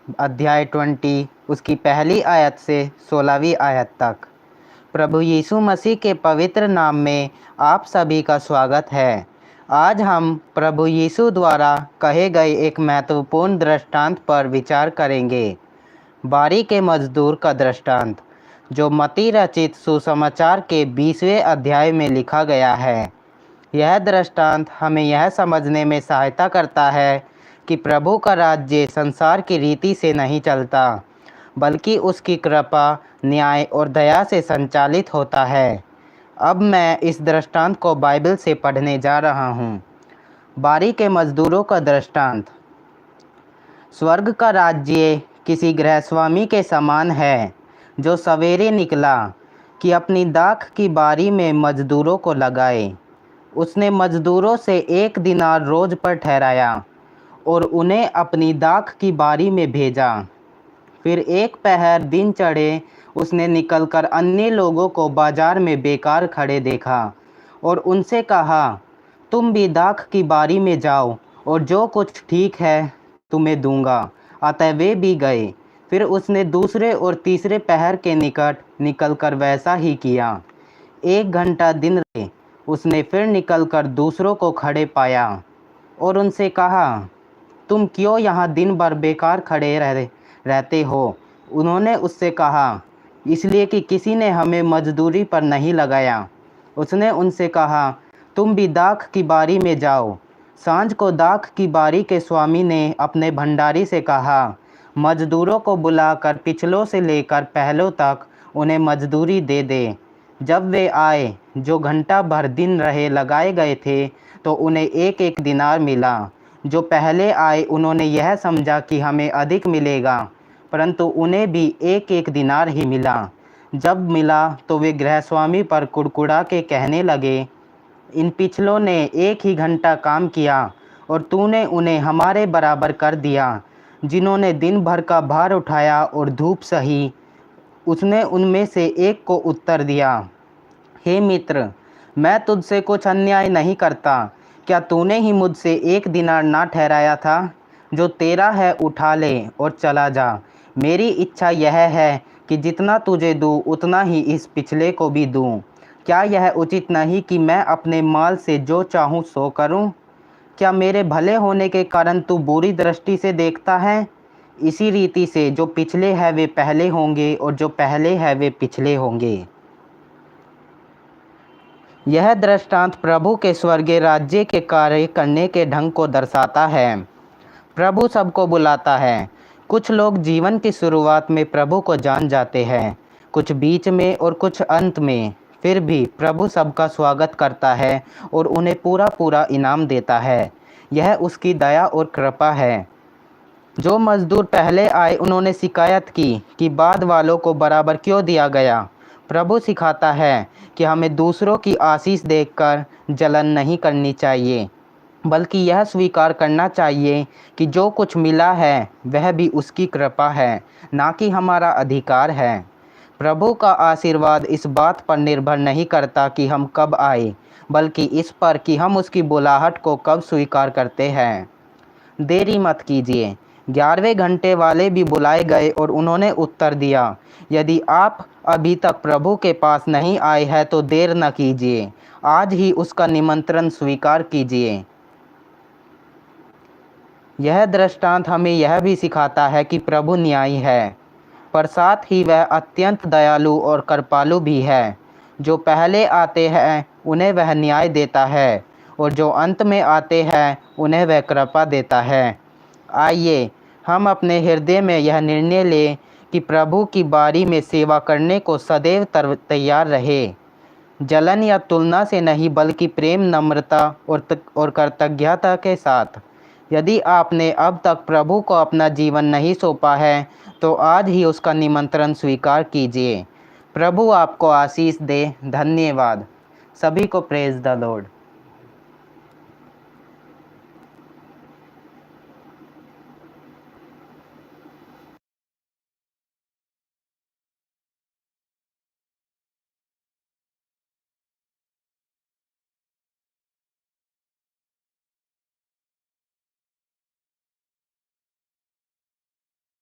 अध्याय 20 उसकी पहली आयत से 16वीं आयत तक। प्रभु यीशु मसीह के पवित्र नाम में आप सभी का स्वागत है। आज हम प्रभु यीशु द्वारा कहे गए एक महत्वपूर्ण दृष्टांत पर विचार करेंगे। बारी के मजदूर का दृष्टांत, जो मत्ती रचित सुसमाचार के 20वें अध्याय में लिखा गया है। यह दृष्टांत हमें यह समझने में सहायता करता है कि प्रभु का राज्य संसार की रीति से नहीं चलता, बल्कि उसकी कृपा, न्याय और दया से संचालित होता है। अब मैं इस दृष्टांत को बाइबल से पढ़ने जा रहा हूँ। बारी के मजदूरों का दृष्टांत। स्वर्ग का राज्य किसी गृहस्वामी के समान है, जो सवेरे निकला कि अपनी दाख की बारी में मजदूरों को लगाए। उसने मजदूरों से 1 दिनार रोज पर ठहराया और उन्हें अपनी दाख की बारी में भेजा। फिर एक पहर दिन चढ़े उसने निकलकर अन्य लोगों को बाजार में बेकार खड़े देखा और उनसे कहा, तुम भी दाख की बारी में जाओ और जो कुछ ठीक है तुम्हें दूंगा। अतः वे भी गए। फिर उसने दूसरे और तीसरे पहर के निकट निकलकर वैसा ही किया। 1 घंटा दिन रहे उसने फिर निकलकर दूसरों को खड़े पाया और उनसे कहा, तुम क्यों यहाँ दिन भर बेकार खड़े रहते हो? उन्होंने उससे कहा, इसलिए कि किसी ने हमें मजदूरी पर नहीं लगाया। उसने उनसे कहा, तुम भी दाख की बारी में जाओ। सांझ को दाख की बारी के स्वामी ने अपने भंडारी से कहा, मजदूरों को बुलाकर पिछलों से लेकर पहलों तक उन्हें मजदूरी दे दे। जब वे आए, जो घंटा भर दिन रहे लगाए गए थे, तो उन्हें 1-1 दिनार मिला। जो पहले आए उन्होंने यह समझा कि हमें अधिक मिलेगा, परंतु उन्हें भी 1-1 दिनार ही मिला। जब मिला तो वे गृहस्वामी पर कुड़कुड़ा के कहने लगे, इन पिछलों ने 1 ही घंटा काम किया और तूने उन्हें हमारे बराबर कर दिया, जिन्होंने दिन भर का भार उठाया और धूप सही। उसने उनमें से एक को उत्तर दिया, हे मित्र, मैं तुझसे कुछ अन्याय नहीं करता। क्या तूने ही मुझसे 1 दिनार ना ठहराया था? जो तेरा है उठा ले और चला जा। मेरी इच्छा यह है कि जितना तुझे दूँ उतना ही इस पिछले को भी दूँ। क्या यह उचित नहीं कि मैं अपने माल से जो चाहूँ सो करूँ? क्या मेरे भले होने के कारण तू बुरी दृष्टि से देखता है? इसी रीति से जो पिछले हैं वे पहले होंगे और जो पहले हैं वे पिछले होंगे। यह दृष्टांत प्रभु के स्वर्गीय राज्य के कार्य करने के ढंग को दर्शाता है। प्रभु सबको बुलाता है। कुछ लोग जीवन की शुरुआत में प्रभु को जान जाते हैं, कुछ बीच में और कुछ अंत में। फिर भी प्रभु सबका स्वागत करता है और उन्हें पूरा पूरा इनाम देता है। यह उसकी दया और कृपा है। जो मजदूर पहले आए उन्होंने शिकायत की कि बाद वालों को बराबर क्यों दिया गया। प्रभु सिखाता है कि हमें दूसरों की आशीष देखकर जलन नहीं करनी चाहिए, बल्कि यह स्वीकार करना चाहिए कि जो कुछ मिला है वह भी उसकी कृपा है, ना कि हमारा अधिकार है। प्रभु का आशीर्वाद इस बात पर निर्भर नहीं करता कि हम कब आए, बल्कि इस पर कि हम उसकी बुलाहट को कब स्वीकार करते हैं। देरी मत कीजिए। 11वें घंटे वाले भी बुलाए गए और उन्होंने उत्तर दिया, यदि आप अभी तक प्रभु के पास नहीं आए हैं तो देर न कीजिए, आज ही उसका निमंत्रण स्वीकार कीजिए। यह दृष्टांत हमें यह भी सिखाता है कि प्रभु न्यायी है, पर साथ ही वह अत्यंत दयालु और कृपालु भी है। जो पहले आते हैं उन्हें वह न्याय देता है और जो अंत में आते हैं उन्हें वह कृपा देता है। आइए हम अपने हृदय में यह निर्णय लें कि प्रभु की बारी में सेवा करने को सदैव तैयार रहे, जलन या तुलना से नहीं, बल्कि प्रेम, नम्रता और कृतज्ञता के साथ। यदि आपने अब तक प्रभु को अपना जीवन नहीं सौंपा है, तो आज ही उसका निमंत्रण स्वीकार कीजिए। प्रभु आपको आशीष दे। धन्यवाद। सभी को प्रेज द लॉर्ड।